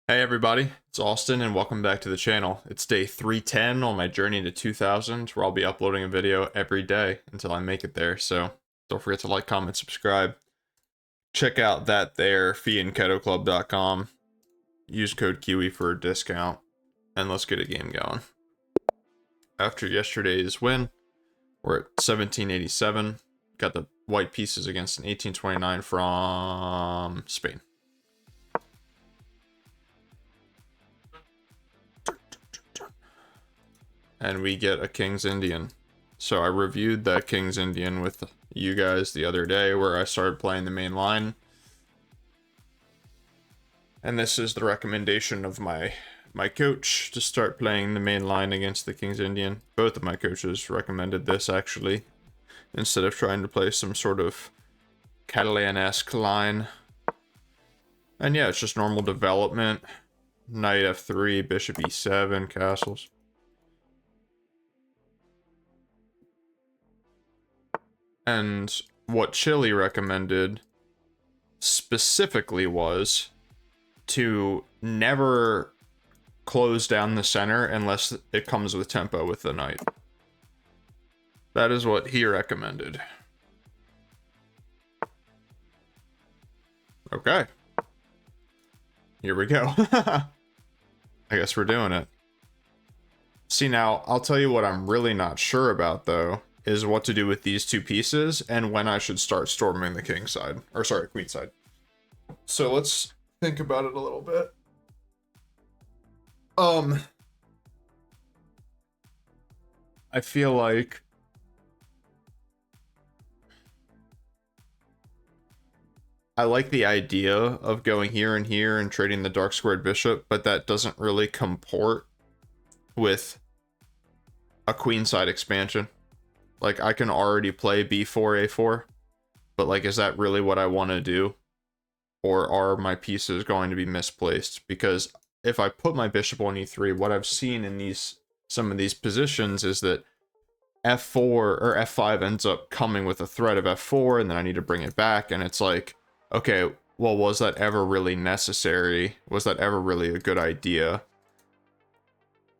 Hey everybody, it's Austin and welcome back to the channel. It's day 310 on my journey to 2000 where I'll be uploading a video every day until I make it there, so don't forget to like, comment, subscribe. Check out that there, feeandketoclub.com. Use code Kiwi for a discount, and let's get a game going. After yesterday's win, we're at 1787. Got the white pieces against an 1829 from Spain. And we get a King's Indian. So I reviewed that King's Indian with you guys the other day where I started playing the main line. And this is the recommendation of my coach to start playing the main line against the King's Indian. Both of my coaches recommended this actually, instead of trying to play some sort of Catalan-esque line. And yeah, it's just normal development. Knight f3, bishop e7, castles. And what Chile recommended specifically was to never close down the center unless it comes with tempo with the knight. That is what he recommended. Okay. Here we go. I guess we're doing it. See, now, I'll tell you what I'm really not sure about, though, is what to do with these two pieces and when I should start storming the king side. Or, sorry, queen side. So let's think about it a little bit. I feel like I like the idea of going here and trading the dark squared bishop, but that doesn't really comport with a queenside expansion. Like, I can already play b4, a4, but like, is that really what I want to do? Or are my pieces going to be misplaced? Because if I put my bishop on e3, what I've seen in some of these positions is that f4 or f5 ends up coming with a threat of f4, and then I need to bring it back, and it's like, okay, well, was that ever really necessary? Was that ever really a good idea?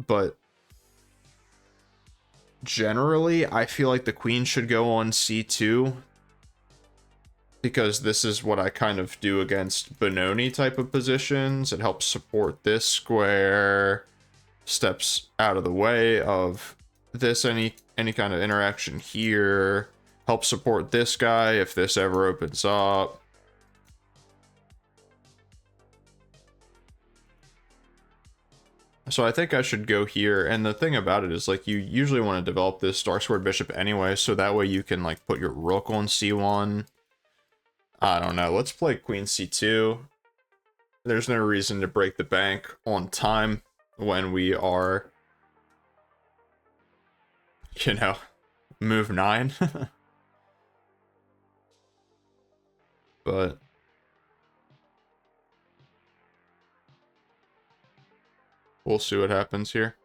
But generally, I feel like the queen should go on c2, because this is what I kind of do against Benoni type of positions. It helps support this square, steps out of the way of this any kind of interaction here, helps support this guy if this ever opens up. So I think I should go here, and the thing about it is, like, you usually want to develop this dark squared bishop anyway, so that way you can, like, put your rook on c1. I don't know, let's play queen c2. There's no reason to break the bank on time when we are, you know, move 9. But we'll see what happens here.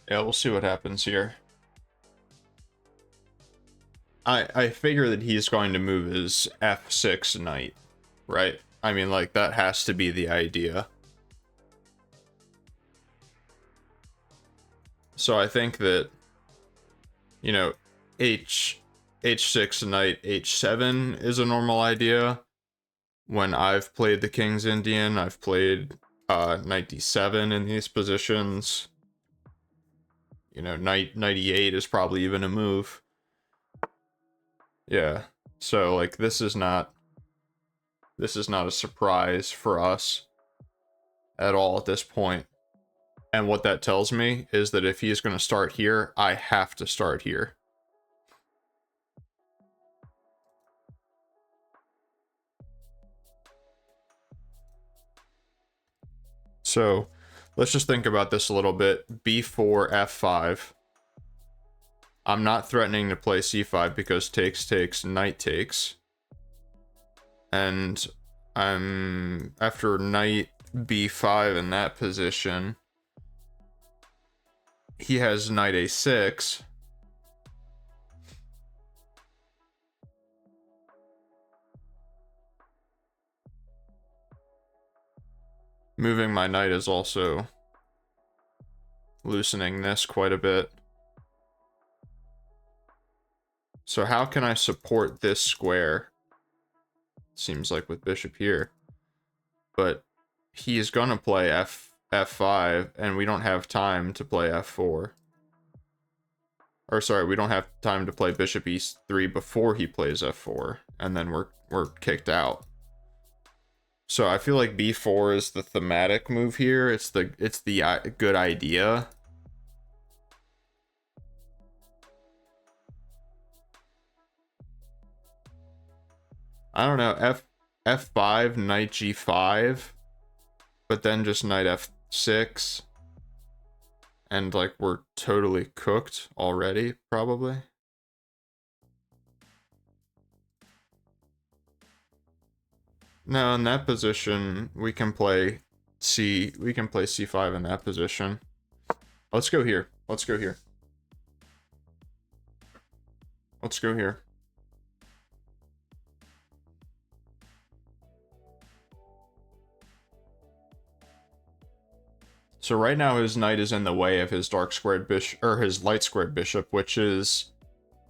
Yeah, we'll see what happens here. I figure that he's going to move his f6 knight, right? I mean, like, that has to be the idea. So I think that, you know, h6 knight h7 is a normal idea. When I've played the King's Indian, I've played knight d7 in these positions. You know, knight e8 is probably even a move. Yeah, so like, this is not a surprise for us at all at this point. And what that tells me is that if he's going to start here, I have to start here. So let's just think about this a little bit. b4, f5. I'm not threatening to play c5 because takes, knight takes. And I'm after knight b5 in that position. He has knight a6. Moving my knight is also loosening this quite a bit. So how can I support this square? Seems like with bishop here. But he is gonna play f5, and we don't have time to play f4. Or sorry, we don't have time to play bishop e3 before he plays f4, and then we're kicked out. So I feel like b4 is the thematic move here. It's the good idea. I don't know, f5, knight g5, but then just knight f6, and like we're totally cooked already, probably. No, in that position, we can play c5 in that position. Let's go here. Let's go here. Let's go here. So right now his knight is in the way of his dark squared bishop, or his light squared bishop, which is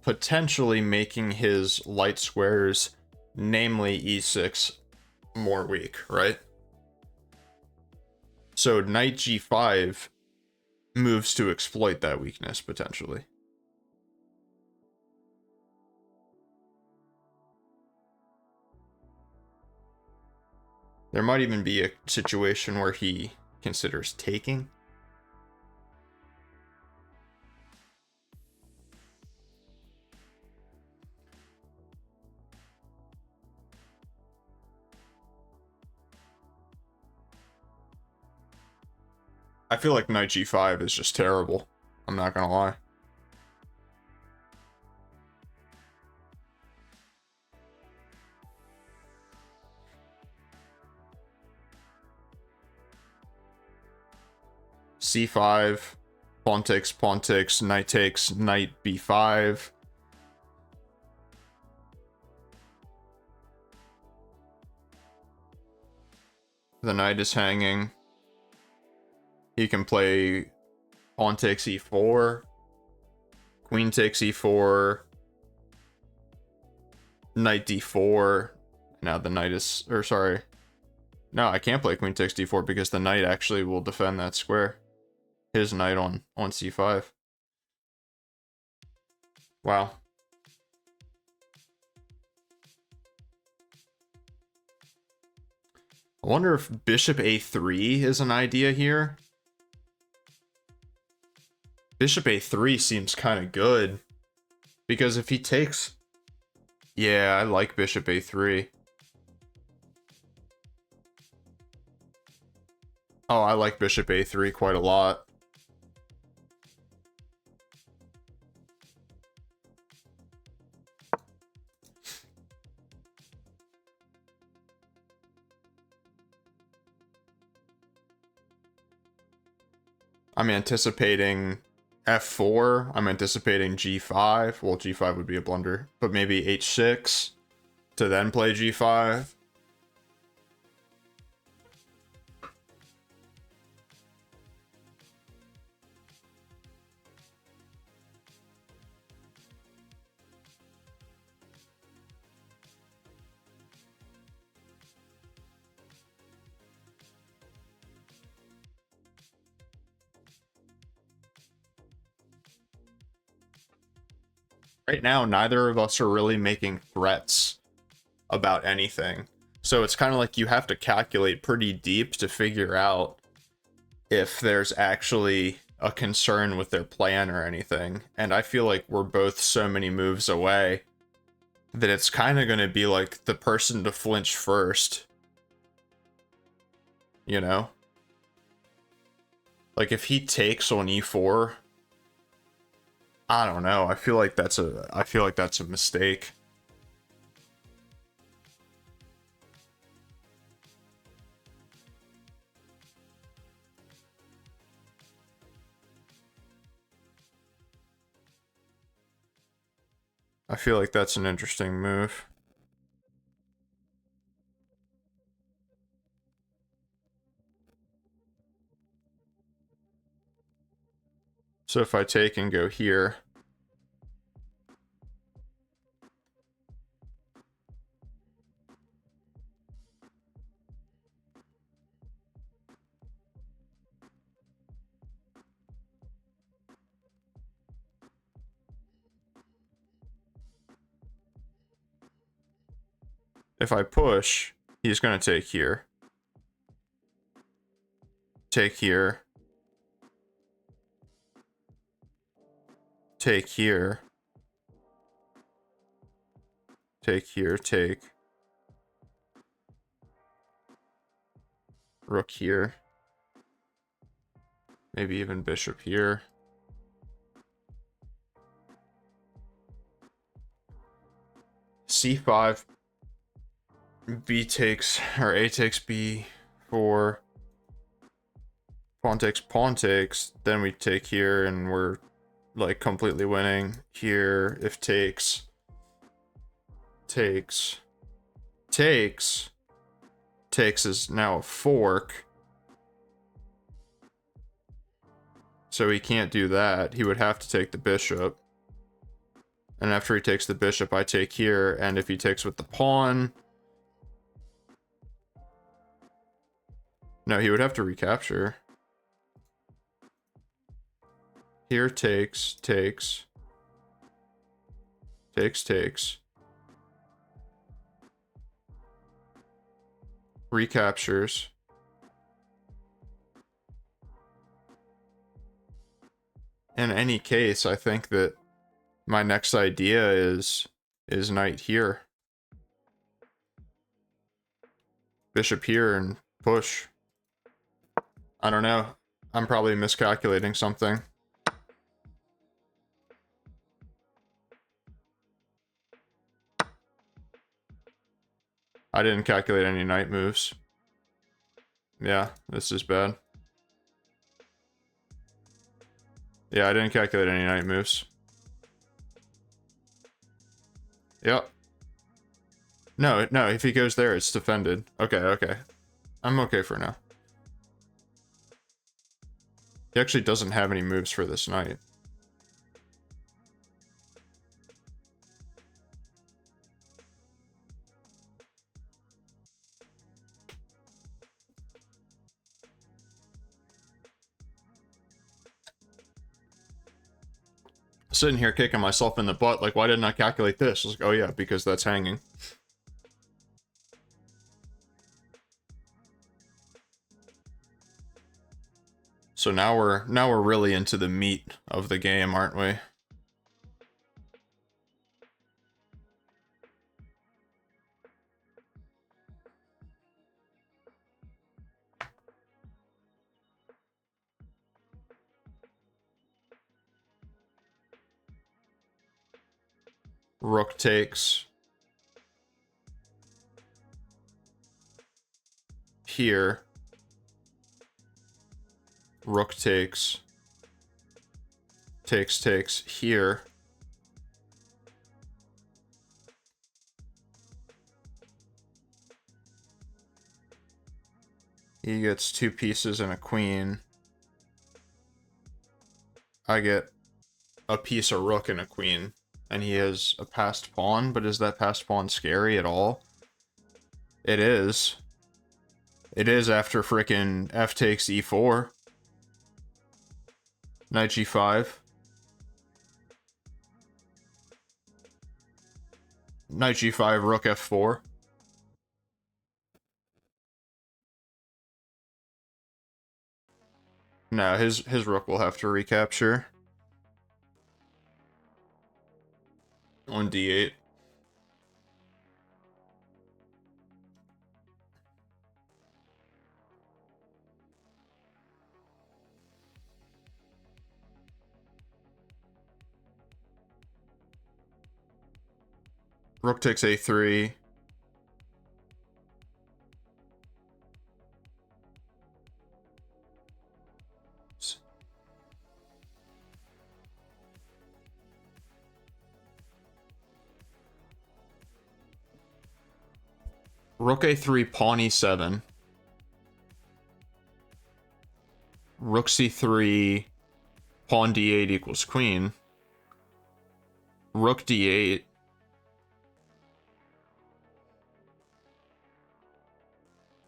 potentially making his light squares, namely e6, more weak, right? So knight g5 moves to exploit that weakness, potentially. There might even be a situation where he considers taking. I feel like knight g5 is just terrible. I'm not gonna lie. c5, pawn takes, knight takes, knight b5. The knight is hanging. He can play pawn takes e4, queen takes e4, knight d4. Now the knight is, or sorry. No, I can't play queen takes d4 because the knight actually will defend that square. His knight on c5. Wow. I wonder if bishop a3 is an idea here. Bishop a3 seems kind of good. Because if he takes... Yeah, I like bishop a3. Oh, I like bishop a3 quite a lot. I'm anticipating f4. I'm anticipating g5. Well, g5 would be a blunder, but maybe h6 to then play g5. Right now, neither of us are really making threats about anything. So it's kind of like you have to calculate pretty deep to figure out if there's actually a concern with their plan or anything. And I feel like we're both so many moves away that it's kind of going to be like the person to flinch first. You know? Like if he takes on e4, I don't know. I feel like that's a mistake. I feel like that's an interesting move. So if I take and go here, if I push, he's going to take here. Take here. Take here. Take here, take. Rook here. Maybe even bishop here. C5. B takes, or A takes B4. Pawn takes. Then we take here and we're like completely winning. Here, if takes. Takes. Takes. Takes is now a fork. So he can't do that. He would have to take the bishop. And after he takes the bishop, I take here. And if he takes with the pawn... No, he would have to recapture. Here takes, takes. Takes, takes. Recaptures. In any case, I think that my next idea is knight here. Bishop here and push. I don't know. I'm probably miscalculating something. I didn't calculate any knight moves. Yeah, this is bad. Yeah, I didn't calculate any knight moves. Yep. No, if he goes there, it's defended. Okay, okay. I'm okay for now. He actually doesn't have any moves for this knight. Sitting here kicking myself in the butt, like, why didn't I calculate this? I was like, oh yeah, because that's hanging. So now we're really into the meat of the game, aren't we? Rook takes. Here. Rook takes. Takes here. He gets 2 pieces and a queen. I get a piece, a rook, and a queen. And he has a passed pawn, but is that passed pawn scary at all? It is. It is after frickin' f takes e4. Knight g5. Knight g5, rook f4. No, his rook will have to recapture. On d8. Rook takes a3. Rook a3, pawn e7. Rook c3, pawn d8 equals queen. Rook d8.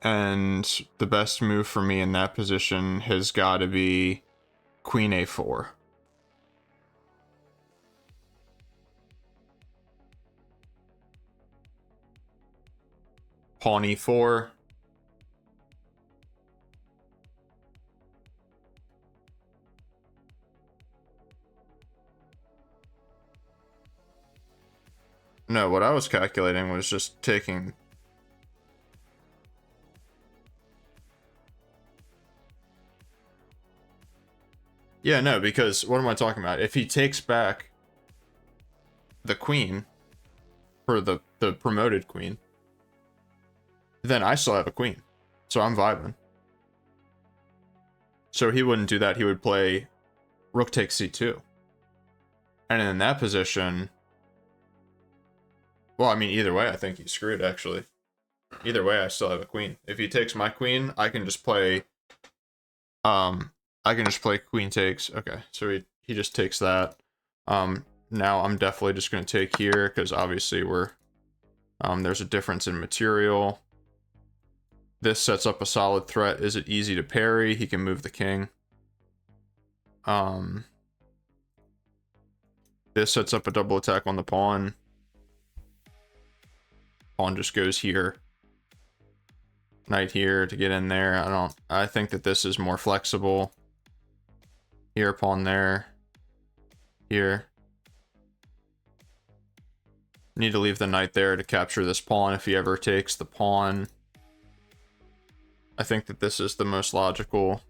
And the best move for me in that position has got to be queen a4. Pawn e4. No, what I was calculating was just taking... Yeah, no, because what am I talking about? If he takes back the queen, for the promoted queen, then I still have a queen. So I'm vibing. So he wouldn't do that. He would play rook takes c2. And in that position... Well, I mean, either way, I think he's screwed, actually. Either way, I still have a queen. If he takes my queen, I can just play... I can just play queen takes. Okay, so he just takes that. Now I'm definitely just going to take here, because obviously we're... there's a difference in material. This sets up a solid threat. Is it easy to parry? He can move the king. This sets up a double attack on the pawn. Pawn just goes here. Knight here to get in there. I think that this is more flexible. Here, pawn there. Here. Need to leave the knight there to capture this pawn if he ever takes the pawn. I think that this is the most logical.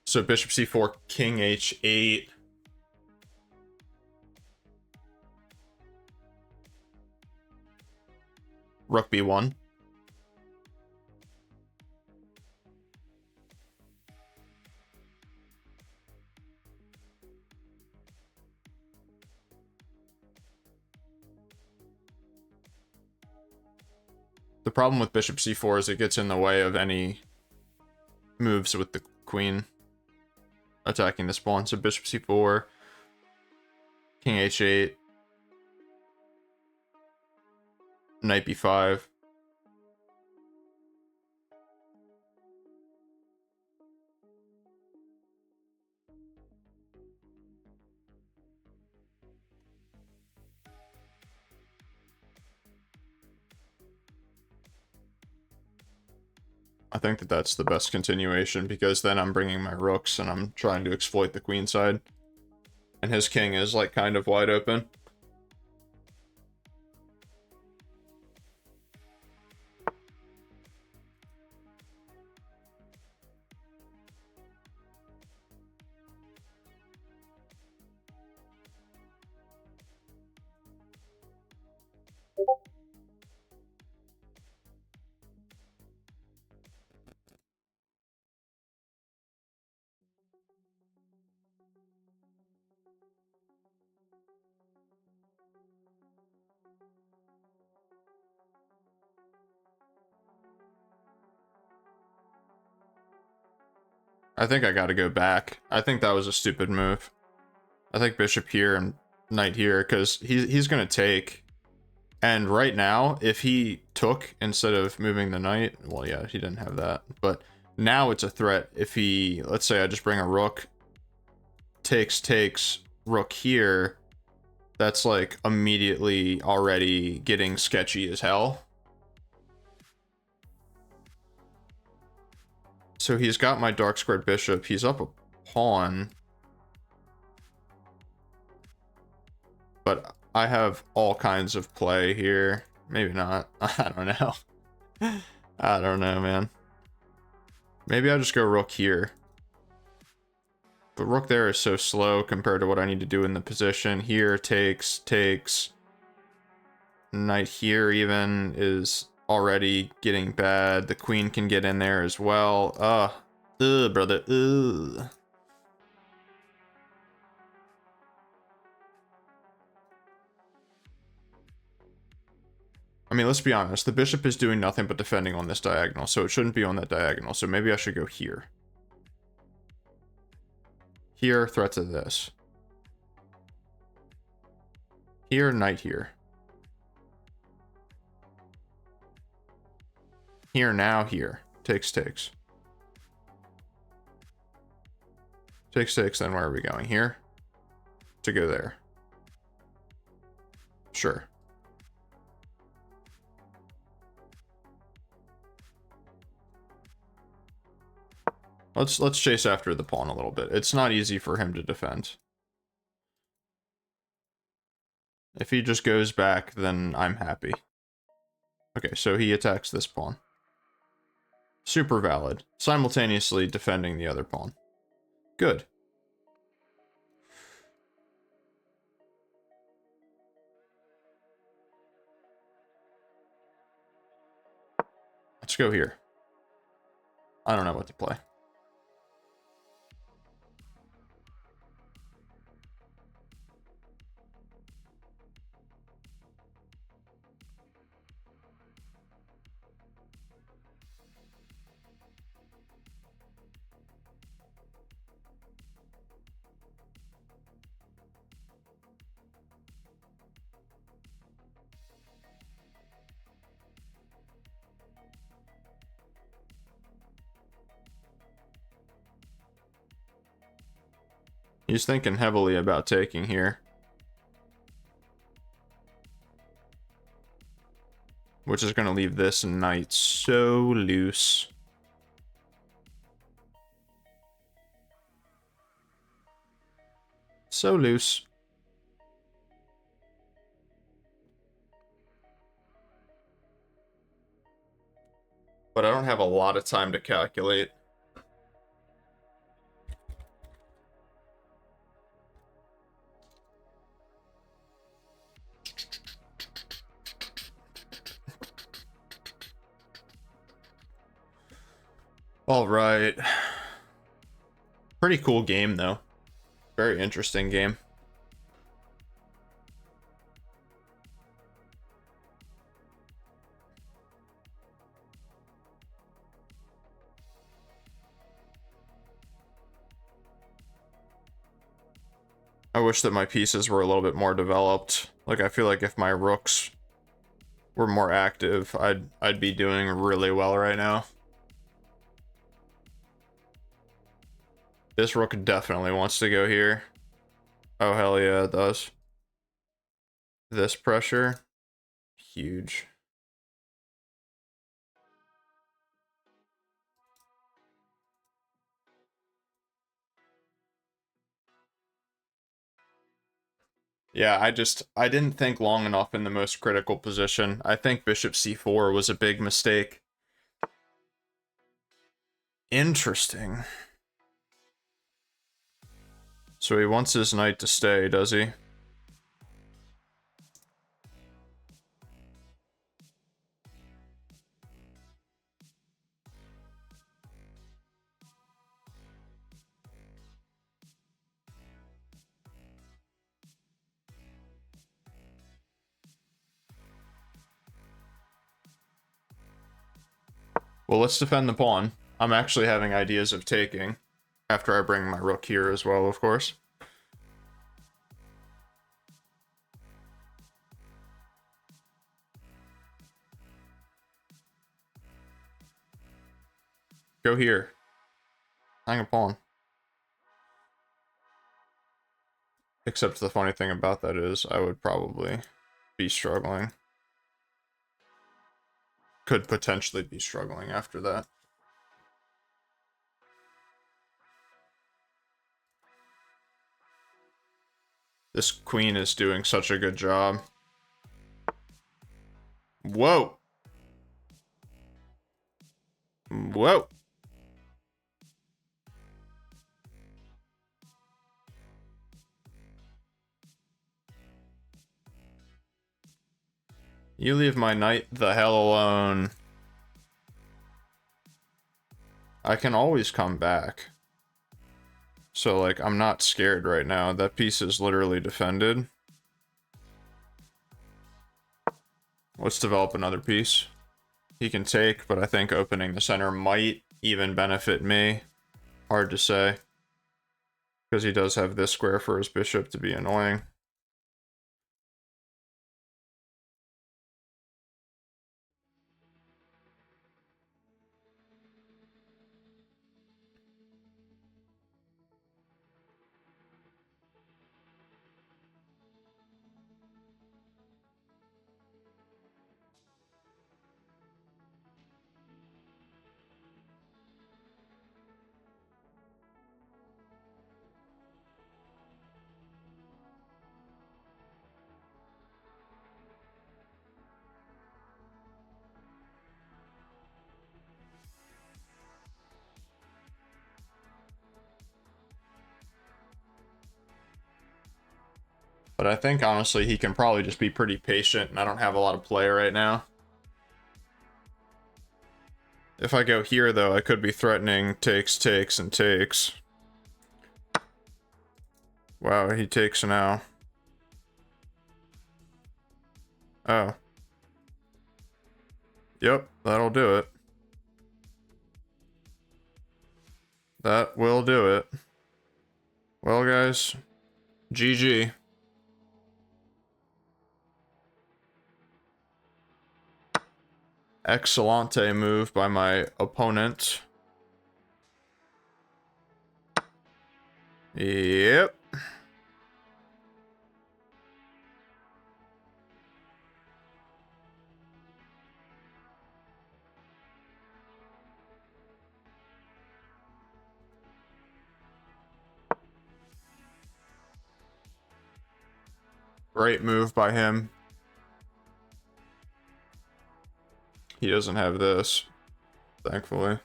So bishop c4, king h8. Rook b1. The problem with bishop c4 is it gets in the way of any moves with the queen attacking this pawn. So bishop c4, king h8, knight b5. I think that that's the best continuation, because then I'm bringing my rooks and I'm trying to exploit the queen side. And his king is like kind of wide open. I think I gotta go back. I think that was a stupid move. I think bishop here and knight here, because he's gonna take. And right now, if he took instead of moving the knight, well, yeah, he didn't have that. But now it's a threat. If he, let's say I just bring a rook, takes, rook here, that's like immediately already getting sketchy as hell. So he's got my dark squared bishop. He's up a pawn. But I have all kinds of play here. Maybe not. I don't know. I don't know, man. Maybe I'll just go rook here. But rook there is so slow compared to what I need to do in the position. Here, takes. Knight here even is already getting bad. The queen can get in there as well. Brother, I mean, let's be honest. The bishop is doing nothing but defending on this diagonal, so it shouldn't be on that diagonal. So maybe I should go here. Here, threat to this. Here, knight here. Here, now, here. Takes. Takes, then where are we going? Here? To go there. Sure. Let's chase after the pawn a little bit. It's not easy for him to defend. If he just goes back, then I'm happy. Okay, so he attacks this pawn. Super valid. Simultaneously defending the other pawn. Good. Let's go here. I don't know what to play. He's thinking heavily about taking here. Which is going to leave this knight so loose. So loose. But I don't have a lot of time to calculate. All right. Pretty cool game, though. Very interesting game. I wish that my pieces were a little bit more developed. Like, I feel like if my rooks were more active, I'd be doing really well right now. This rook definitely wants to go here. Oh, hell yeah, it does. This pressure, huge. Yeah, I didn't think long enough in the most critical position. I think bishop c4 was a big mistake. Interesting. So he wants his knight to stay, does he? Well, let's defend the pawn. I'm actually having ideas of taking. After I bring my rook here as well, of course. Go here. Hang a pawn. Except the funny thing about that is I would probably be struggling. Could potentially be struggling after that. This queen is doing such a good job. Whoa. Whoa. You leave my knight the hell alone. I can always come back. So, like, I'm not scared right now. That piece is literally defended. Let's develop another piece. He can take, but I think opening the center might even benefit me. Hard to say. Because he does have this square for his bishop to be annoying. But I think, honestly, he can probably just be pretty patient, and I don't have a lot of play right now. If I go here, though, I could be threatening takes, takes, and takes. Wow, he takes now. Oh. Yep, that'll do it. That will do it. Well, guys, GG. Excellente move by my opponent. Yep. Great move by him. He doesn't have this, thankfully.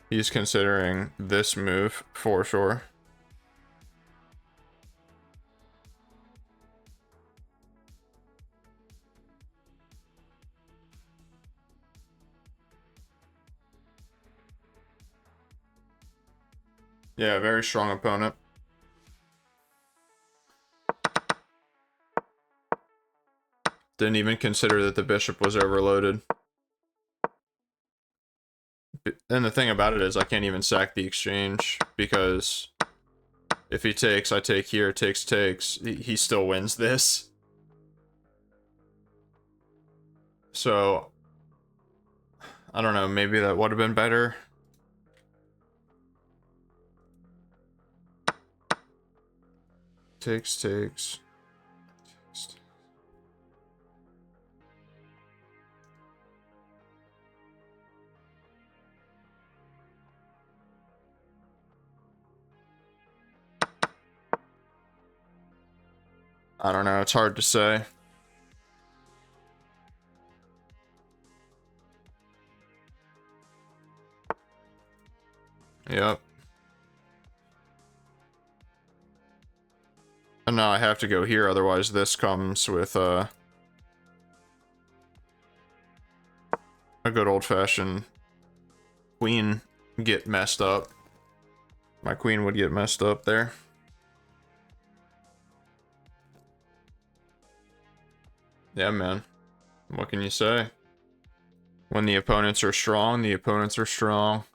He's considering this move for sure. Yeah, very strong opponent. Didn't even consider that the bishop was overloaded. And the thing about it is I can't even sack the exchange because if he takes, I take here, takes, he still wins this. So, I don't know, maybe that would have been better. Takes. I don't know, it's hard to say. Yep. And now I have to go here, otherwise this comes with a good old-fashioned queen get messed up. My queen would get messed up there. Yeah, man. What can you say? When the opponents are strong, the opponents are strong.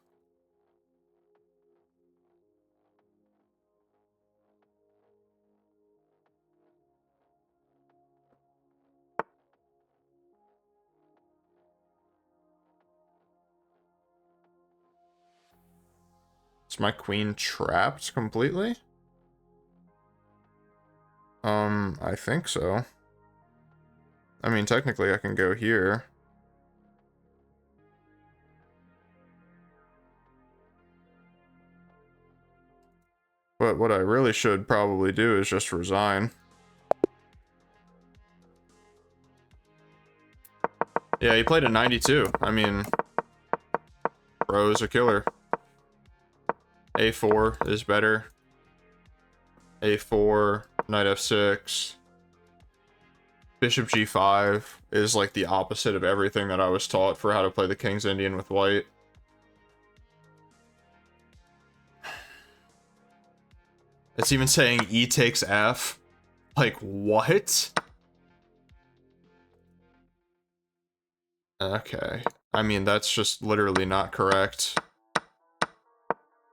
Is my queen trapped completely? I think so. I mean, technically I can go here. But what I really should probably do is just resign. Yeah, he played a 92. I mean, bro's a killer. A4 is better. A4, knight f6. Bishop g5 is like the opposite of everything that I was taught for how to play the King's Indian with white. It's even saying e takes f. Like, what? Okay. I mean, that's just literally not correct.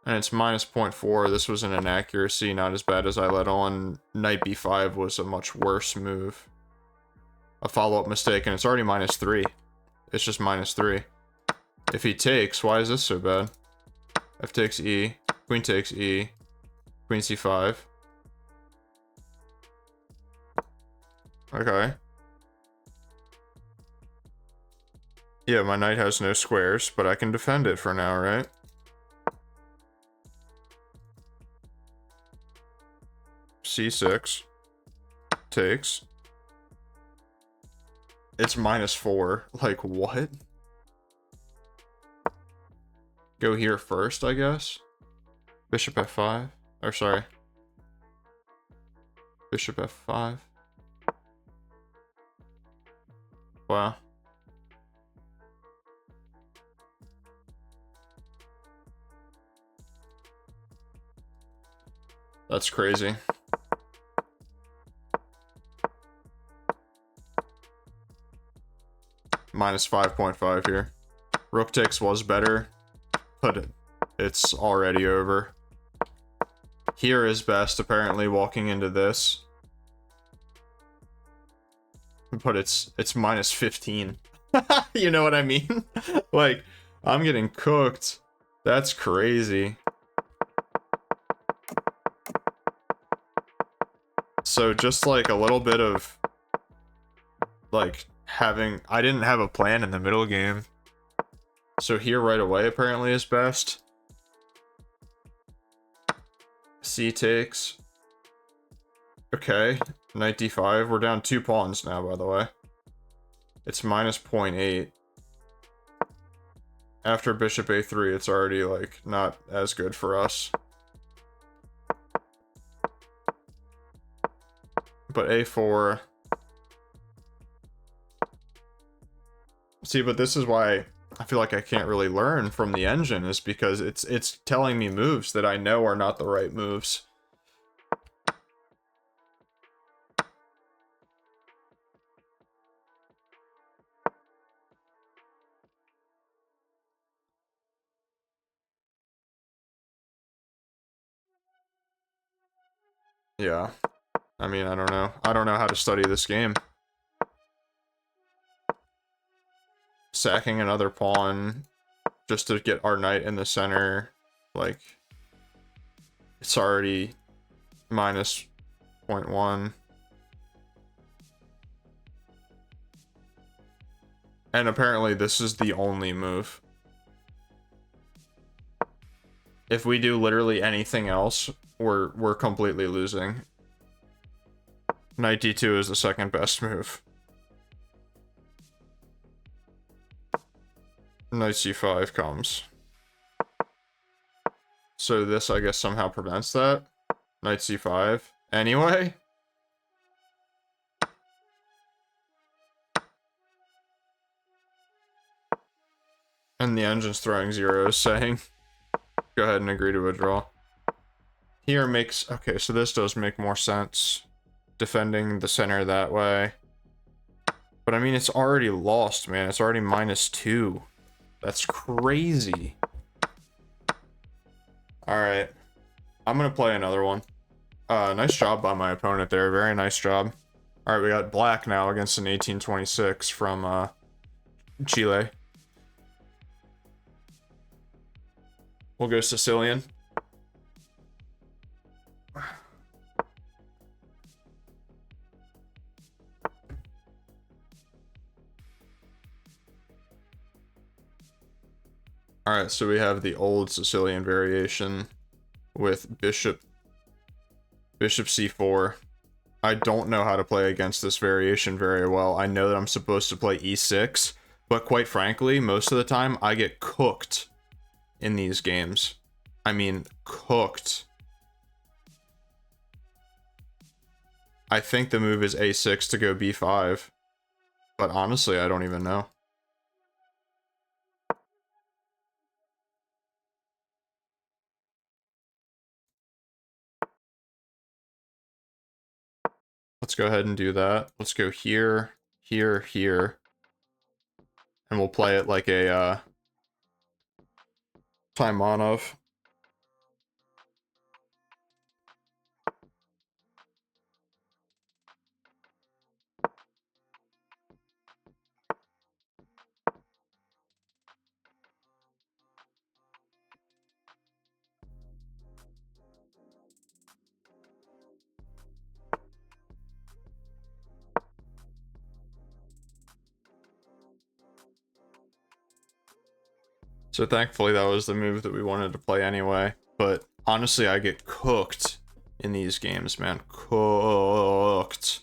And it's minus 0.4. This was an inaccuracy, not as bad as I let on. Knight b5 was a much worse move. A follow-up mistake, and it's already minus 3. It's just minus 3. If he takes, why is this so bad? F takes e, queen takes e, queen c5. Okay. Yeah, my knight has no squares, but I can defend it for now, right? c6. Takes. It's minus 4. Like, what? Go here first, I guess? Bishop f5. Or, sorry. Bishop f5. Wow. That's crazy. Minus 5.5 here. Rook takes was better, but it's already over. Here is best, apparently, walking into this. But it's minus 15. You know what I mean? Like, I'm getting cooked. That's crazy. So just like a little bit of like I didn't have a plan in the middle game. So here right away apparently is best. C takes. Okay, knight d5. We're down 2 pawns now, by the way. It's minus 0.8. After bishop a3, it's already like not as good for us. But a4. See, but this is why I feel like I can't really learn from the engine, is because it's telling me moves that I know are not the right moves. Yeah. I mean, I don't know. I don't know how to study this game. Sacking another pawn just to get our knight in the center. Like, it's already minus 0.1. And apparently this is the only move. If we do literally anything else, we're completely losing. Knight d2 is the second best move. Knight c5 comes. So this, I guess, somehow prevents that. Knight c5. Anyway. And the engine's throwing zeros, saying, go ahead and agree to a draw. Here makes... Okay, so this does make more sense. Defending the center that way. But I mean, it's already lost, man. It's already minus 2. That's crazy. Alright. I'm gonna play another one. Nice job by my opponent there. Very nice job. Alright, we got black now against an 1826 from Chile. We'll go Sicilian. Alright, so we have the old Sicilian variation with bishop c4. I don't know how to play against this variation very well. I know that I'm supposed to play e6, but quite frankly, most of the time I get cooked in these games. I mean, cooked. I think the move is a6 to go b5. But honestly, I don't even know. Let's go ahead and do that. Let's go here, here, here. And we'll play it like a Taimanov. So thankfully that was the move that we wanted to play anyway. But honestly, I get cooked in these games, man. Cooked.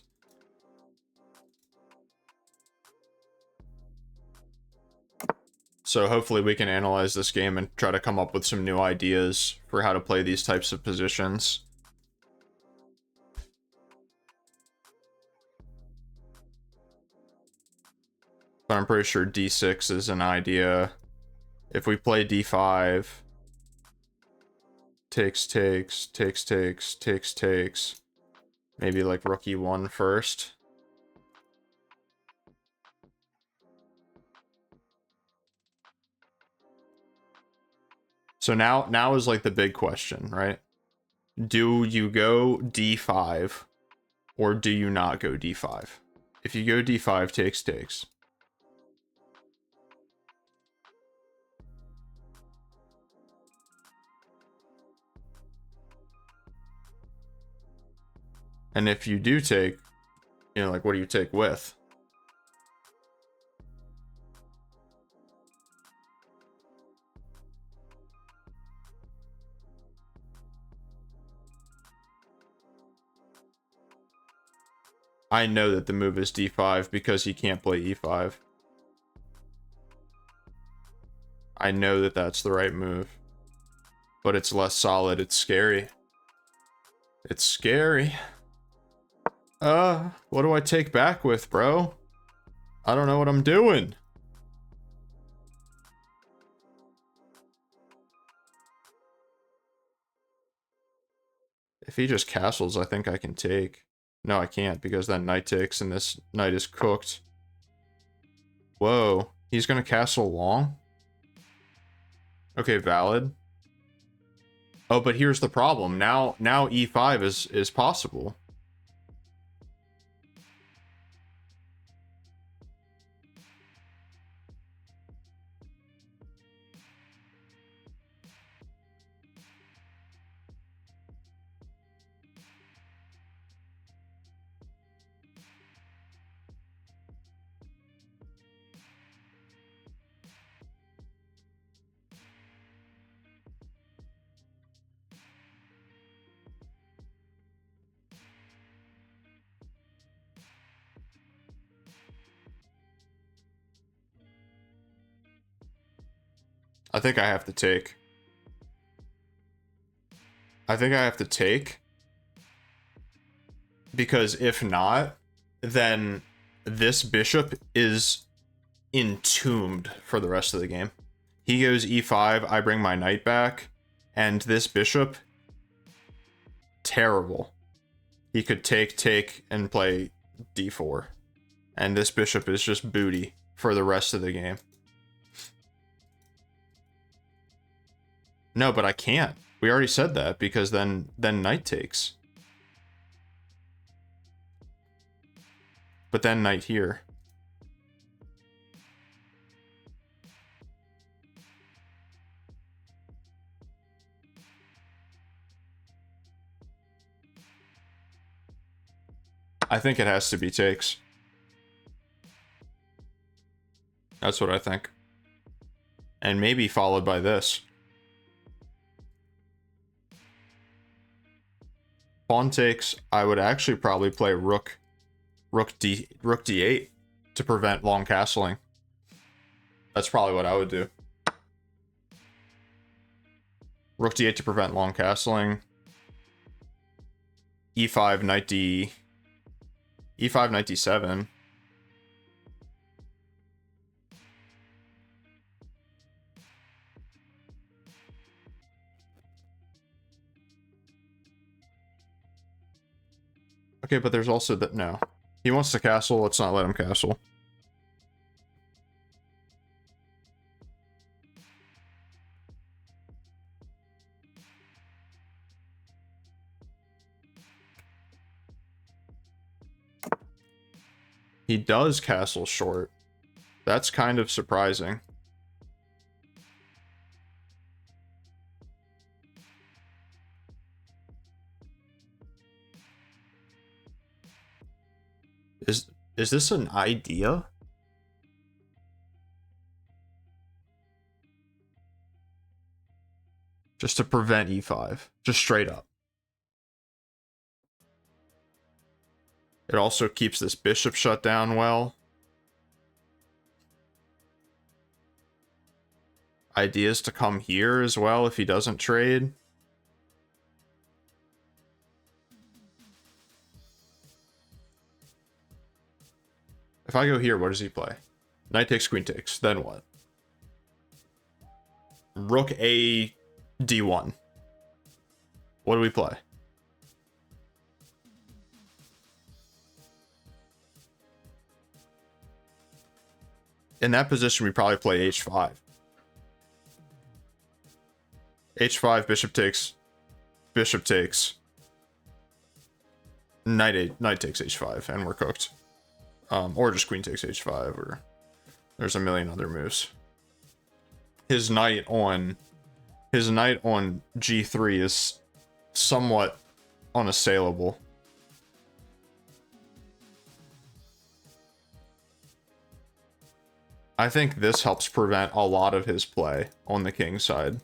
So hopefully we can analyze this game and try to come up with some new ideas for how to play these types of positions. But I'm pretty sure d6 is an idea. If we play d5, takes, maybe like rook e1 first. So now is like the big question, right? Do you go d5 or do you not go d5? If you go d5, takes. And if you do take, you know, like, what do you take with? I know that the move is d5 because he can't play e5. I know that that's the right move. But it's less solid. It's scary. It's scary. What do I take back with, bro? I don't know what I'm doing. If he just castles, I think I can take. No, I can't, because then knight takes, and this knight is cooked. Whoa. He's gonna castle long? Okay, valid. Oh, but here's the problem. Now e5 is possible. I think I have to take. I think I have to take. Because if not, then this bishop is entombed for the rest of the game. He goes e5, I bring my knight back, and this bishop, terrible. He could take, and play d4. And this bishop is just booty for the rest of the game. No, but I can't. We already said that, because then knight takes. But then knight here. I think it has to be takes. That's what I think. And maybe followed by this. Pawn takes, I would actually probably play rook d8 to prevent long castling. That's probably what I would do. Rook d8 to prevent long castling. e5, knight d E5, knight d7. Okay, but there's also that. No. He wants to castle. Let's not let him castle. He does castle short. That's kind of surprising. Is this an idea? Just to prevent e5. Just straight up. It also keeps this bishop shut down well. Ideas to come here as well if he doesn't trade. If I go here, what does he play? Knight takes, queen takes. Then what? Rook a d1. What do we play? In that position, we probably play h5. h5, bishop takes, knight takes h5, and we're cooked. Or just queen takes h5, or there's a million other moves. His knight on g3 is somewhat unassailable. I think this helps prevent a lot of his play on the king side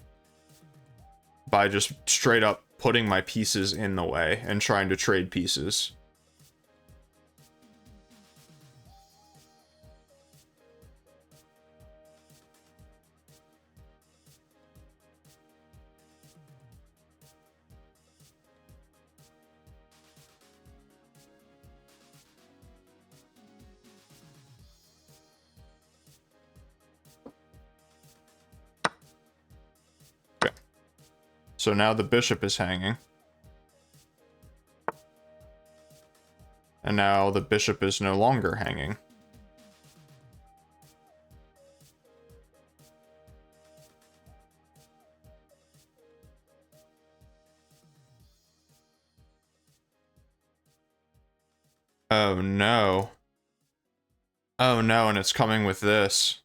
by just straight up putting my pieces in the way and trying to trade pieces. So now the bishop is hanging. And now the bishop is no longer hanging. Oh no. Oh no, and it's coming with this.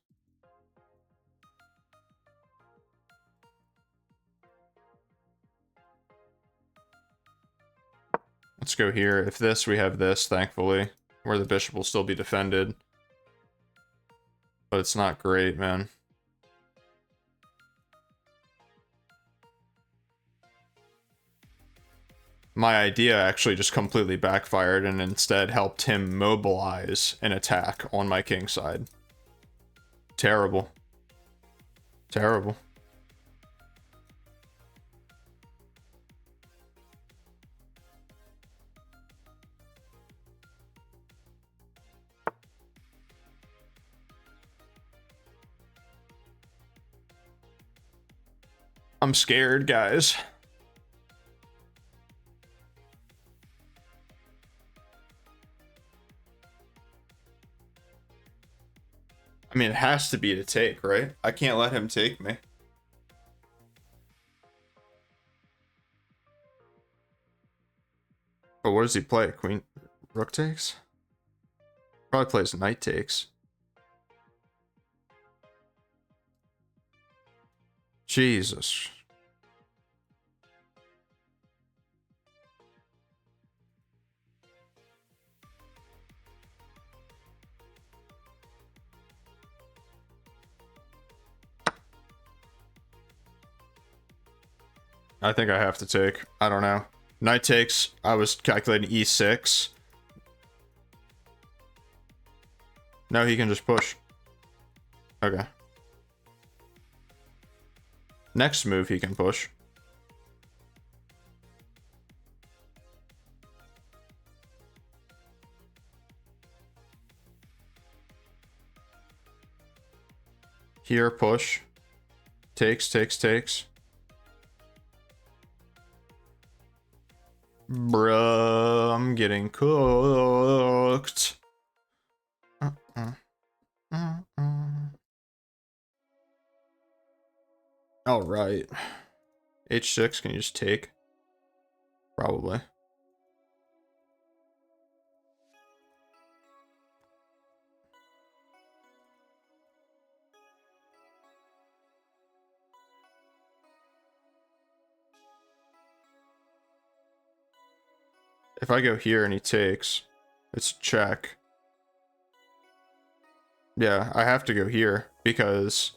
Let's go here. If this, we have this, thankfully, where the bishop will still be defended. But it's not great, man. My idea actually just completely backfired and instead helped him mobilize an attack on my king side. Terrible. Terrible. I'm scared, guys. I mean, it has to be to take, right? I can't let him take me. But what does he play? Queen, rook takes? Probably plays knight takes. Jesus. I think I have to take. I don't know. Knight takes. I was calculating e6. No, he can just push. Okay. Next move, he can push. Here, push. Takes. Bruh, I'm getting cooked. All right. H6, can you just take? Probably. If I go here and he takes, it's a check. Yeah, I have to go here because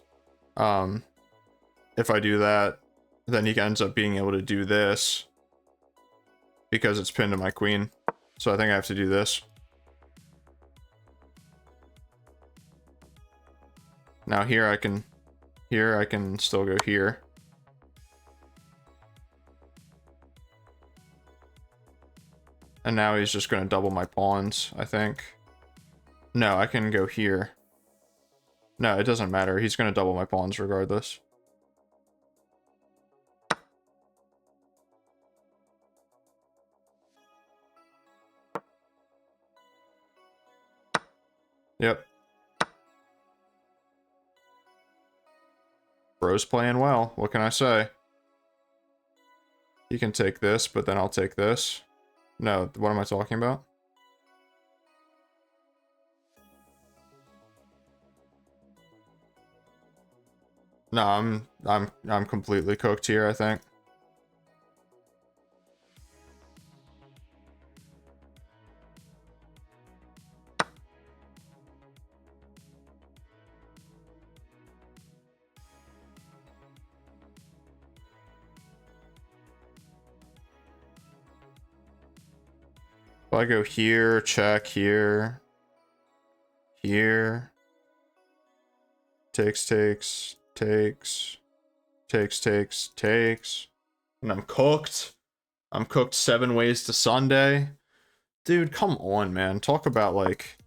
if I do that, then he ends up being able to do this because it's pinned to my queen. So I think I have to do this. Now here I can still go here. And now he's just going to double my pawns, I think. No, I can go here. No, it doesn't matter. He's going to double my pawns regardless. Yep. Bro's playing well. What can I say? He can take this, but then I'll take this. No, what am I talking about? No, I'm completely cooked here, I think. If I go here, check here, here, takes, and I'm cooked. I'm cooked 7 ways to Sunday. Dude, come on, man. Talk about, like...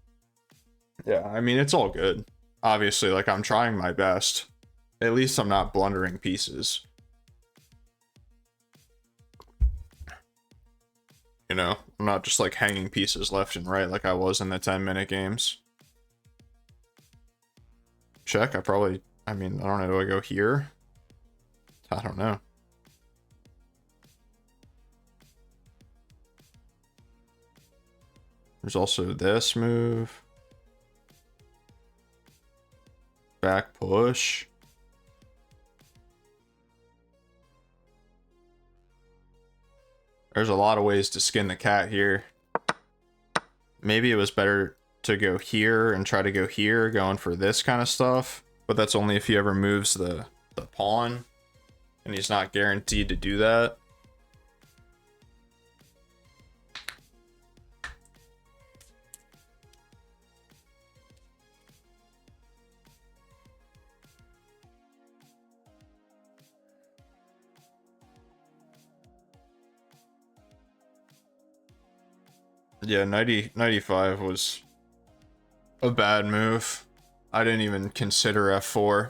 Yeah, I mean, it's all good. Obviously, like, I'm trying my best. At least I'm not blundering pieces. You know, I'm not just like hanging pieces left and right like I was in the 10-minute games. Check, I mean, I don't know, do I go here? I don't know. There's also this move. Back push. There's a lot of ways to skin the cat here. Maybe it was better to go here and try to go here, going for this kind of stuff. But that's only if he ever moves the pawn. And he's not guaranteed to do that. Yeah, 95 was a bad move. I didn't even consider f4.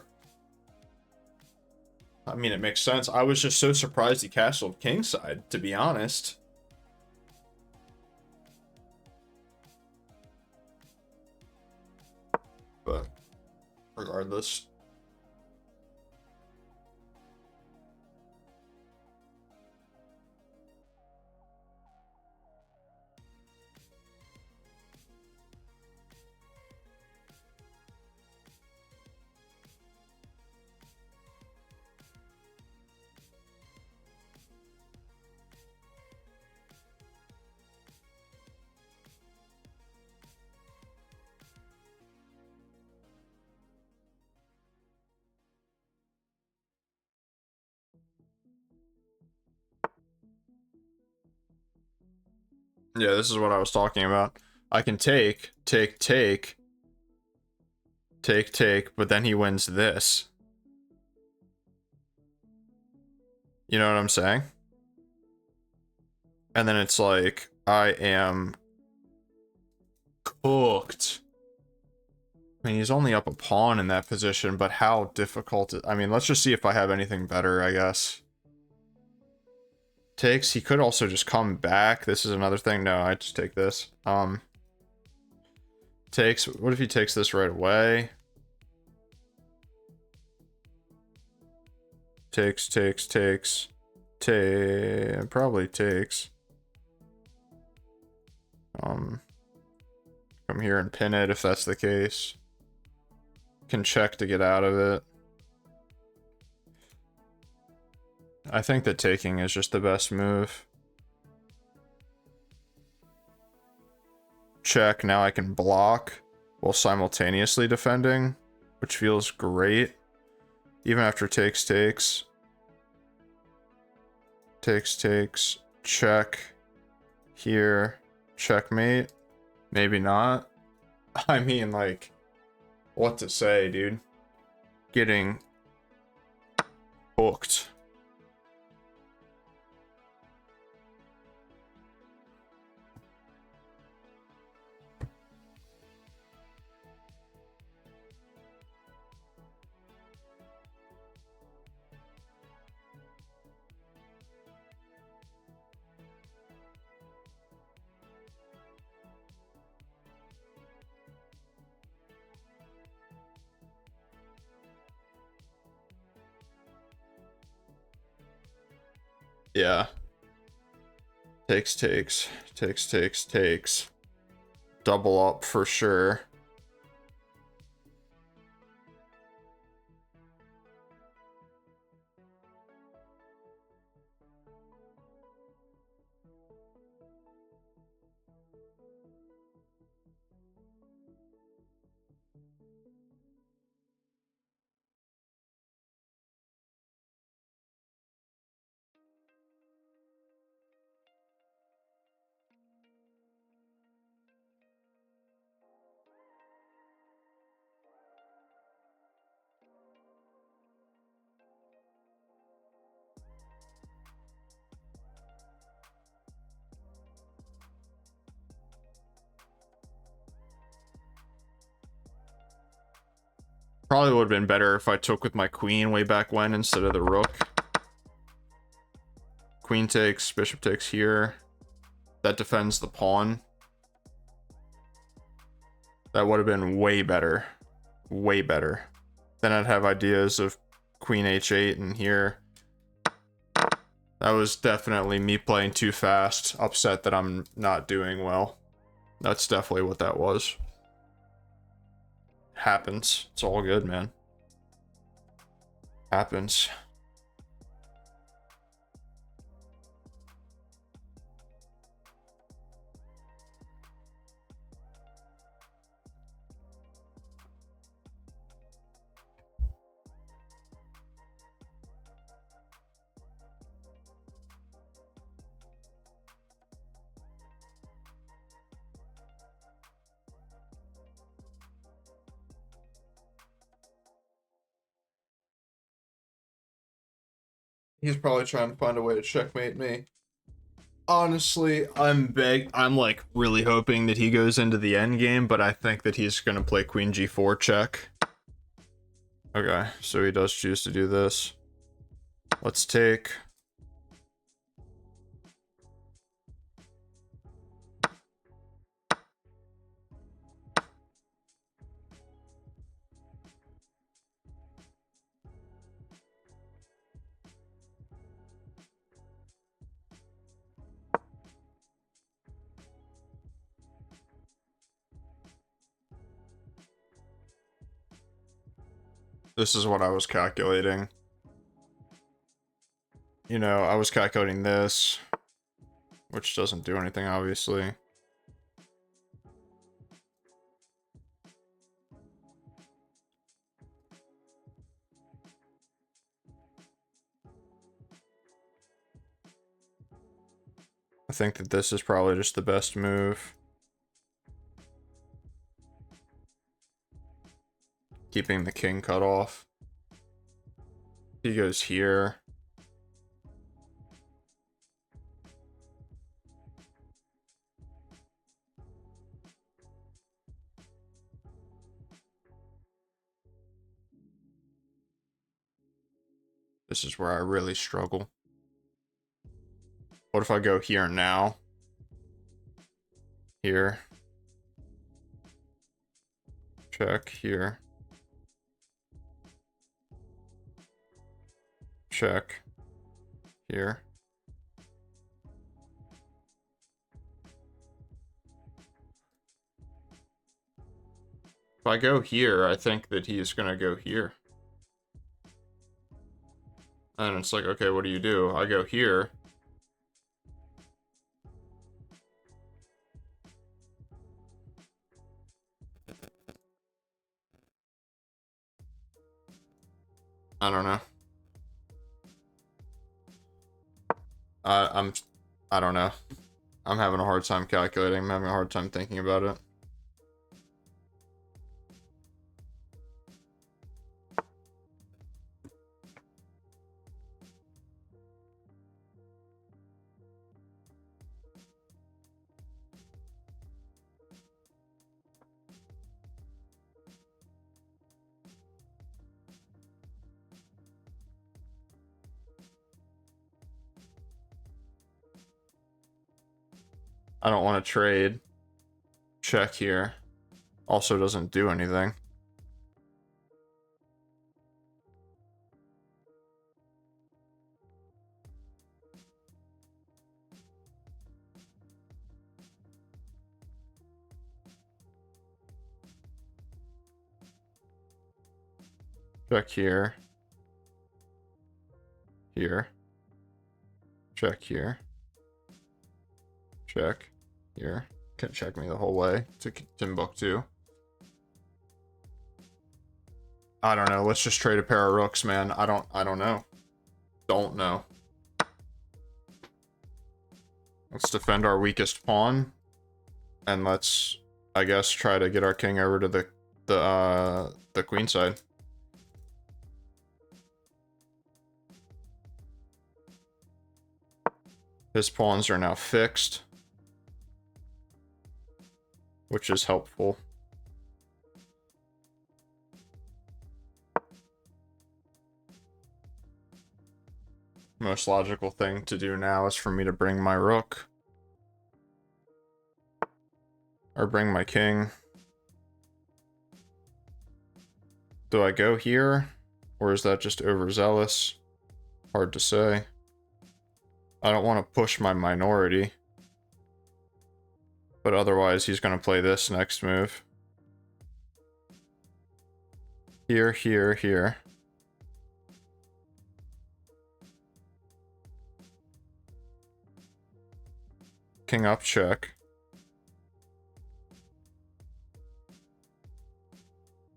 I mean, it makes sense. I was just so surprised he castled kingside, to be honest. But regardless. Yeah, this is what I was talking about. I can take, but then he wins this. You know what I'm saying? And then it's like, I am cooked. And mean, he's only up a pawn in that position, but how difficult I mean, let's just see if I have anything better, I guess. Takes, he could also just come back. This is another thing. No, I just take this. Takes, what if he takes this right away? Takes, probably takes. Come here and pin it if that's the case. Can check to get out of it. I think that taking is just the best move. Check, now I can block while simultaneously defending, which feels great. Even after takes, check, here, checkmate, maybe not. I mean, like, what to say, dude? Getting hooked. Yeah. Takes. Double up for sure. Probably would have been better if I took with my queen way back when instead of the rook. Queen takes, bishop takes here. That defends the pawn. That would have been way better. Way better. Then I'd have ideas of queen h8 and here. That was definitely me playing too fast. Upset that I'm not doing well. That's definitely what that was. Happens. It's all good, man. Happens. He's probably trying to find a way to checkmate me. Honestly, I'm like really hoping that he goes into the end game, but I think that he's gonna play queen g4 check. Okay, so he does choose to do this. Let's take. This is what I was calculating. You know, I was calculating this, which doesn't do anything, obviously. I think that this is probably just the best move. Keeping the king cut off. He goes here. This is where I really struggle. What if I go here now? Here. Check here. Check here. If I go here, I think that he's gonna go here. And it's like, okay, what do? I go here. I don't know. I don't know. I'm having a hard time calculating. I'm having a hard time thinking about it. I don't want to trade. Check here. Also doesn't do anything. Check here. Here. Check here. Check here. Can check me the whole way to Timbuktu. I don't know. Let's just trade a pair of rooks, man. I don't know. Don't know. Let's defend our weakest pawn. And let's, I guess, try to get our king over to the queen side. His pawns are now fixed, which is helpful. Most logical thing to do now is for me to bring my rook. Or bring my king. Do I go here? Or is that just overzealous? Hard to say. I don't want to push my minority. But otherwise, he's going to play this next move. Here, here, here. King up, check.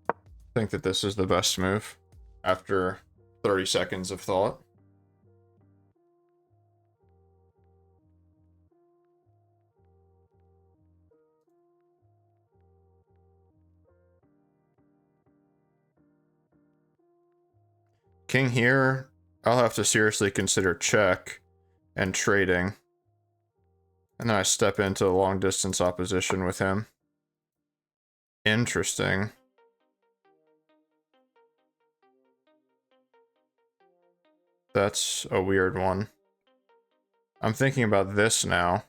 I think that this is the best move after 30 seconds of thought. King here, I'll have to seriously consider check and trading. And then I step into long distance opposition with him. Interesting. That's a weird one. I'm thinking about this now.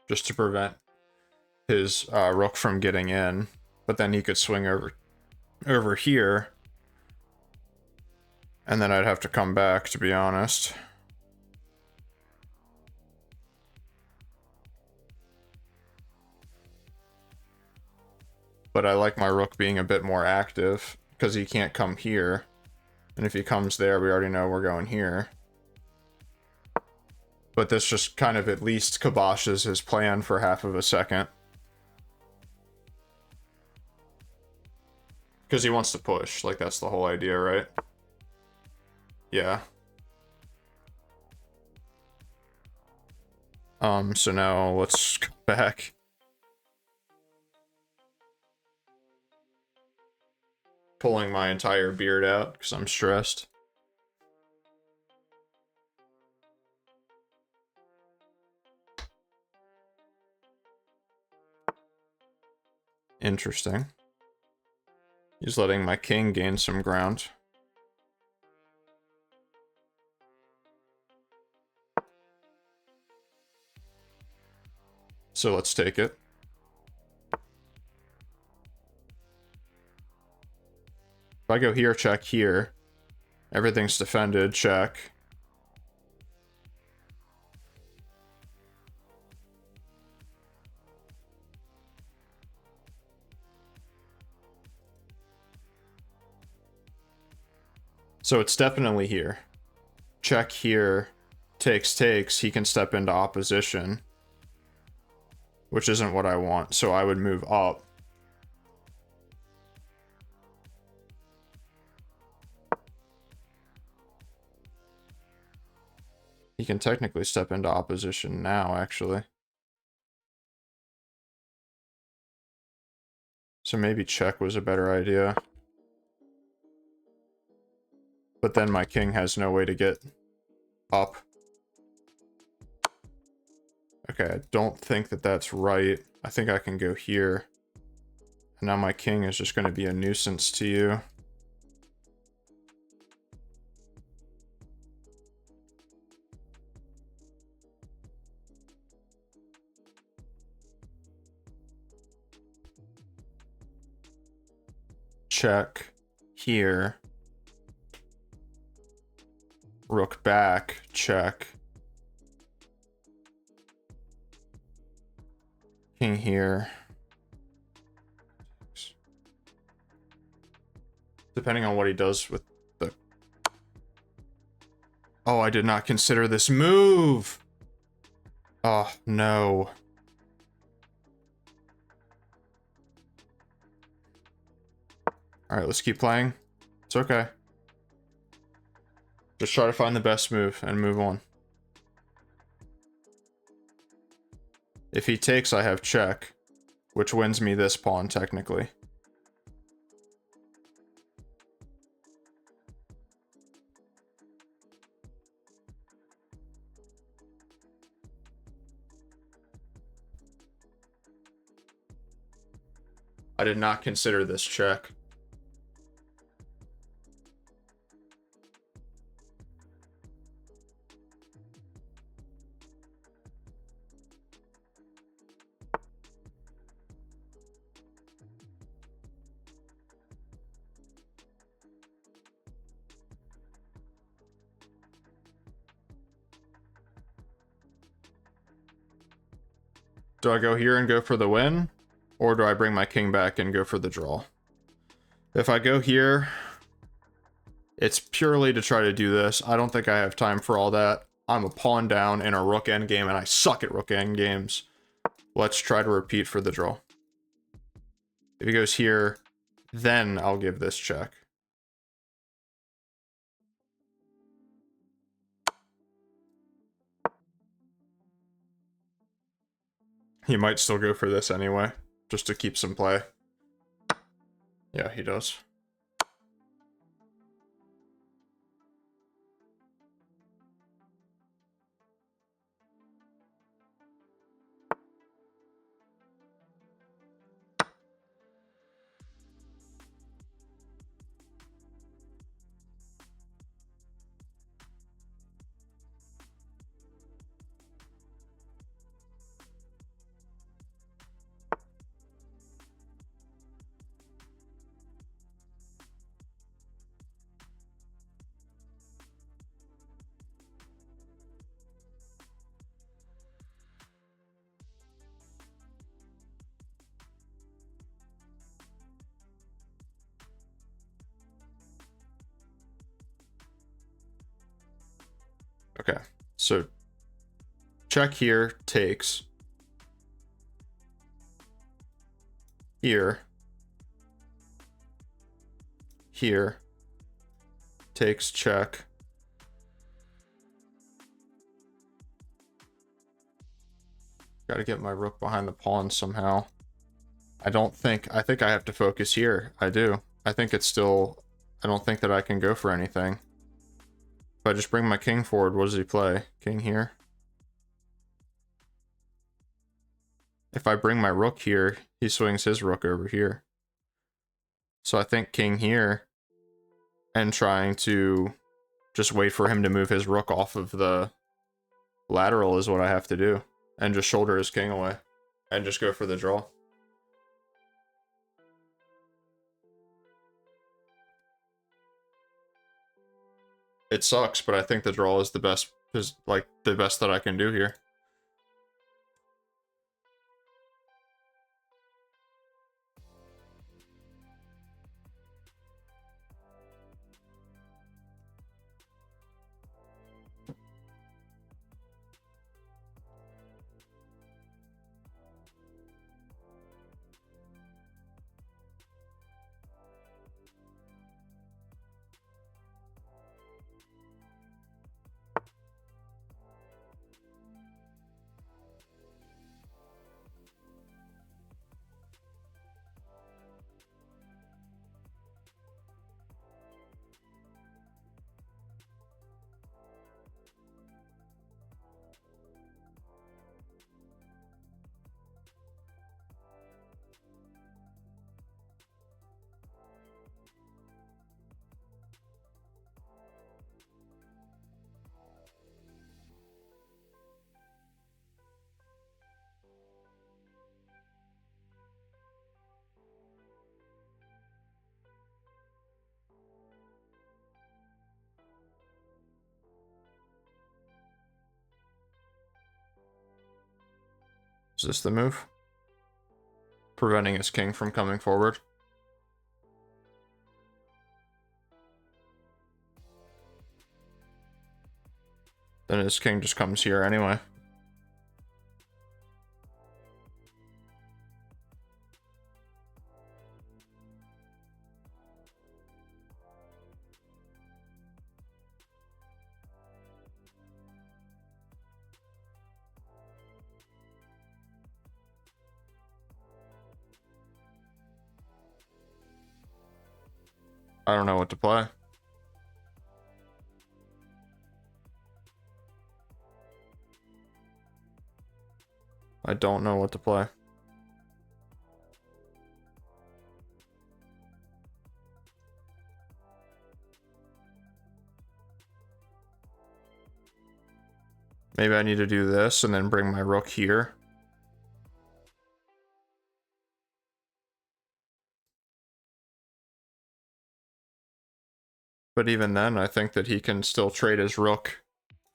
Just to prevent his rook from getting in. But then he could swing over here. And then I'd have to come back, to be honest. But I like my rook being a bit more active, because he can't come here. And if he comes there, we already know we're going here. But this just kind of at least kiboshes his plan for half of a second. Because he wants to push, like that's the whole idea, right? Yeah. So now let's go back. Pulling my entire beard out because I'm stressed. Interesting. He's letting my king gain some ground. So let's take it. If I go here, check here. Everything's defended, check. So it's definitely here. Check here. Takes. He can step into opposition. Which isn't what I want, so I would move up. He can technically step into opposition now, actually. So maybe check was a better idea. But then my king has no way to get up. Okay, I don't think that that's right. I think I can go here. And now my king is just going to be a nuisance to you. Check here. Rook back, check. King here. Depending on what he does with the... Oh, I did not consider this move! Oh, no. Alright, let's keep playing. It's okay. Just try to find the best move and move on. If he takes, I have check, which wins me this pawn, technically. I did not consider this check. Do I go here and go for the win? Or do I bring my king back and go for the draw? If I go here, it's purely to try to do this. I don't think I have time for all that. I'm a pawn down in a rook endgame, and I suck at rook endgames. Let's try to repeat for the draw. If he goes here, then I'll give this check. He might still go for this anyway, just to keep some play. Yeah, he does. Okay, so check here, takes. Here. Here. Takes, check. Gotta get my rook behind the pawn somehow. I think I have to focus here. I do. I think it's still... I don't think that I can go for anything. If I just bring my king forward, what does he play? King here? If I bring my rook here, he swings his rook over here. So I think king here, and trying to just wait for him to move his rook off of the lateral is what I have to do. And just shoulder his king away. and just go for the draw. It sucks, but I think the draw is the best, is like the best that I can do here. Is this the move? Preventing his king from coming forward. Then his king just comes here anyway. I don't know what to play. I don't know what to play. Maybe I need to do this and then bring my rook here. But even then, I think that he can still trade his rook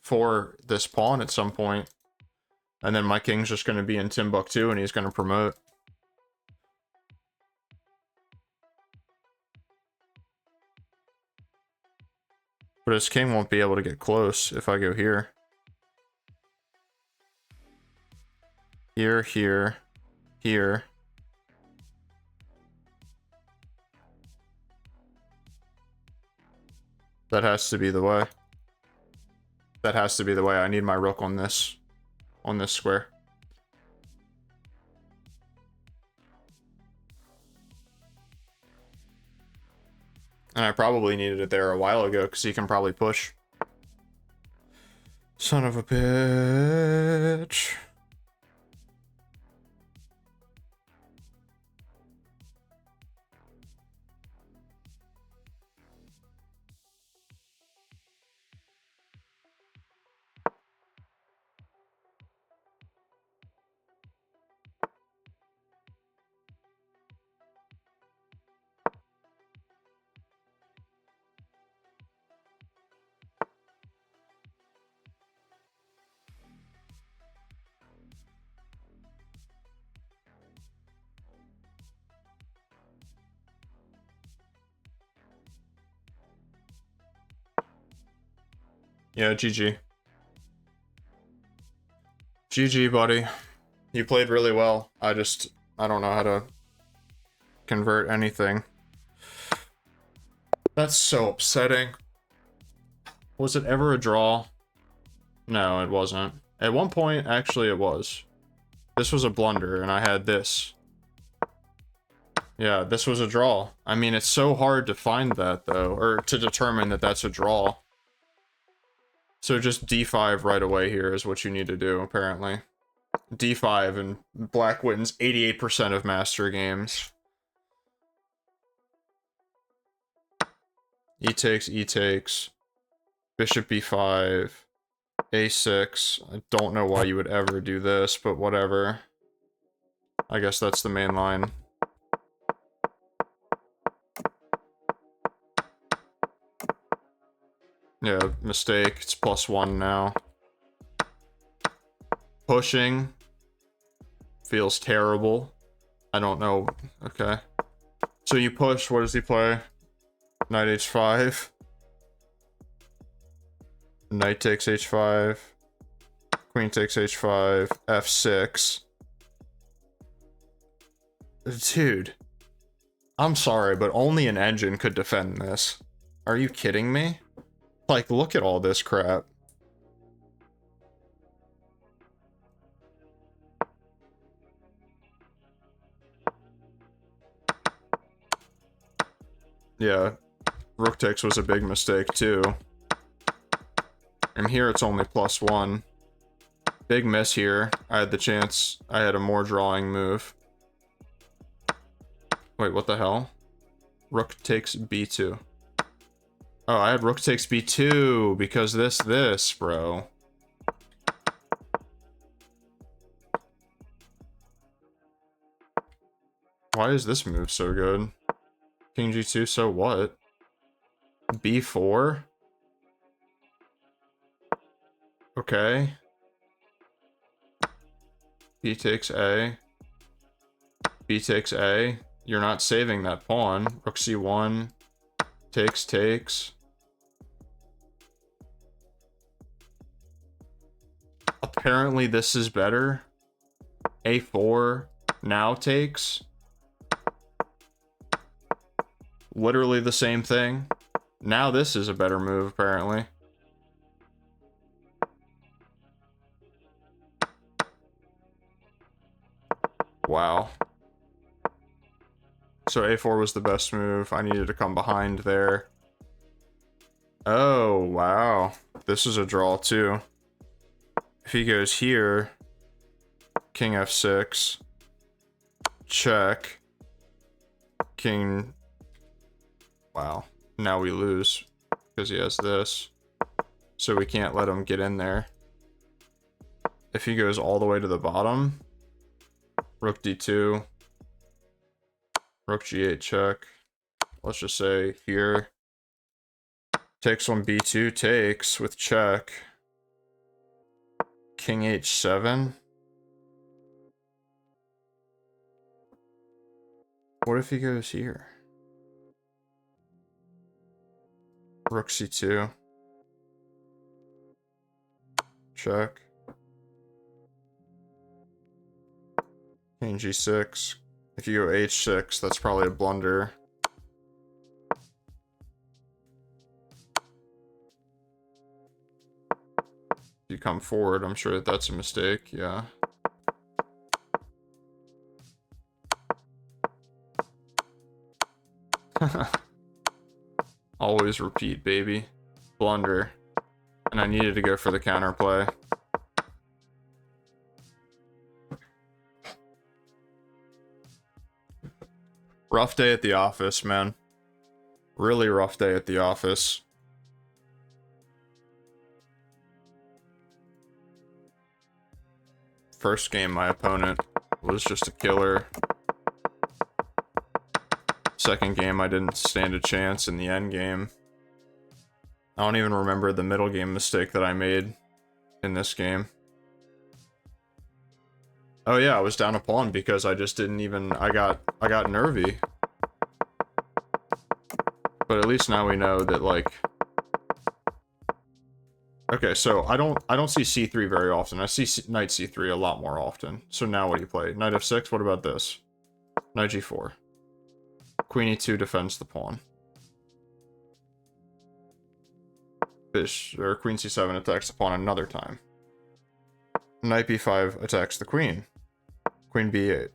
for this pawn at some point. And then my king's just going to be in Timbuktu and he's going to promote. But his king won't be able to get close if I go here. Here, here, here. That has to be the way. That has to be the way. I need my rook on this square. And I probably needed it there a while ago because he can probably push. Son of a bitch. Yeah, GG. GG, buddy. You played really well. I don't know how to convert anything. That's so upsetting. Was it ever a draw? No, it wasn't. At one point, actually, it was. This was a blunder, and I had this. Yeah, this was a draw. I mean, it's so hard to find that, though, or to determine that that's a draw. So just d5 right away here is what you need to do, apparently. d5, and black wins 88% of master games. E takes, bishop b5, a6. I don't know why you would ever do this, but whatever. I guess that's the main line. Yeah, mistake. It's +1 now. Pushing feels terrible. I don't know. Okay. So you push. What does he play? Knight h5. Knight takes h5. Queen takes h5. f6. Dude. I'm sorry, but only an engine could defend this. Are you kidding me? Like, look at all this crap. Yeah, rook takes was a big mistake too. And here it's only +1. Big miss here. I had the chance. I had a more drawing move. Wait, what the hell? Rook takes b2. Oh, I had rook takes b2 because this, bro. Why is this move so good? King g2, so what? b4? Okay. B takes a. B takes a. You're not saving that pawn. Rook c1. Takes. Apparently this is better. a4. Now takes. Literally the same thing. Now this is a better move, apparently. Wow. So a4 was the best move. I needed to come behind there. Oh, wow. This is a draw, too. If he goes here, king f6, check, king... Wow. Now we lose, because he has this. So we can't let him get in there. If he goes all the way to the bottom, rook d2, rook g8 check. Let's just say here. Takes on b2, takes with check. King h7. What if he goes here? Rook c2. Check. King g6. If you go h6, that's probably a blunder. If you come forward, I'm sure that that's a mistake, yeah. Always repeat, baby. Blunder. And I needed to go for the counterplay. Rough day at the office, man. Really rough day at the office. First game, my opponent was just a killer. Second game, I didn't stand a chance in the end game. I don't even remember the middle game mistake that I made in this game. Oh yeah, I was down a pawn because I just didn't even... I got nervy. But at least now we know that, like... Okay, so I don't see c3 very often. I see knight c3 a lot more often. So now what do you play? Knight f6? What about this? Knight g4. Queen e2 defends the pawn. Or queen c7 attacks the pawn another time. Knight b5 attacks the queen. Queen b8.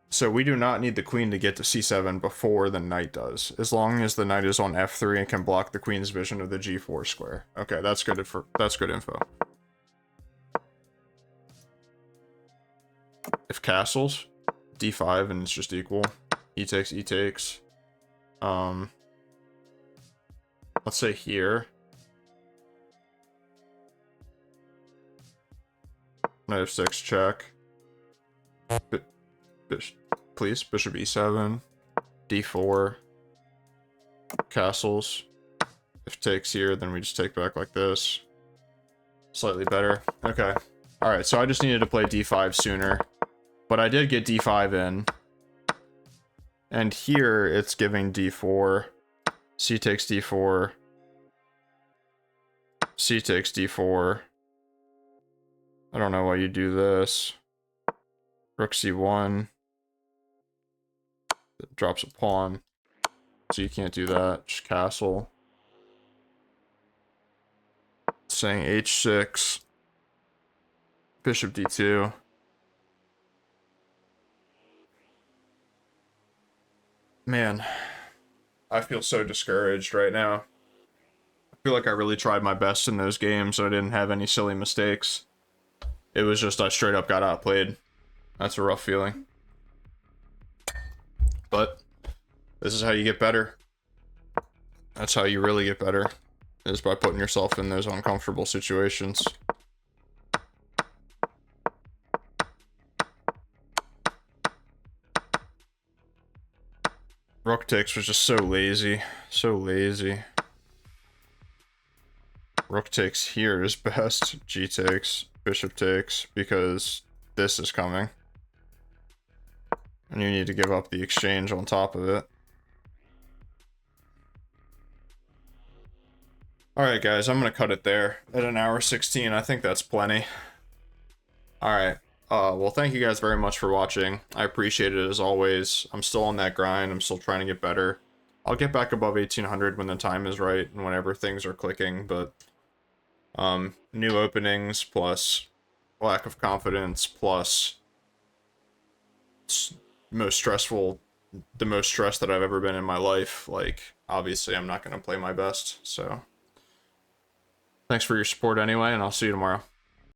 So we do not need the queen to get to c7 before the knight does, as long as the knight is on f3 and can block the queen's vision of the g4 square. Okay, that's good info. If castles, d5 and it's just equal. E takes. Let's say here. Knight f6 check. Please, bishop e7. d4. Castles. If takes here, then we just take back like this. Slightly better. Okay. Alright, so I just needed to play d5 sooner. But I did get d5 in. And here, it's giving d4. C takes d4. C takes d4. I don't know why you do this. Rook c1. It drops a pawn. So you can't do that. Just castle. Saying h6. Bishop d2. Man, I feel so discouraged right now. I feel like I really tried my best in those games, so I didn't have any silly mistakes. It was just I straight up got outplayed. That's a rough feeling. But this is how you get better. That's how you really get better, is by putting yourself in those uncomfortable situations. Rook takes was just so lazy. So lazy. Rook takes here is best. G takes. Bishop takes, because this is coming. And you need to give up the exchange on top of it. Alright guys, I'm going to cut it there. At an hour 16, I think that's plenty. Alright. Well, thank you guys very much for watching. I appreciate it as always. I'm still on that grind. I'm still trying to get better. I'll get back above 1800 when the time is right and whenever things are clicking, but new openings plus lack of confidence plus the most stress that I've ever been in my life. Like, obviously I'm not going to play my best, so thanks for your support anyway, and I'll see you tomorrow.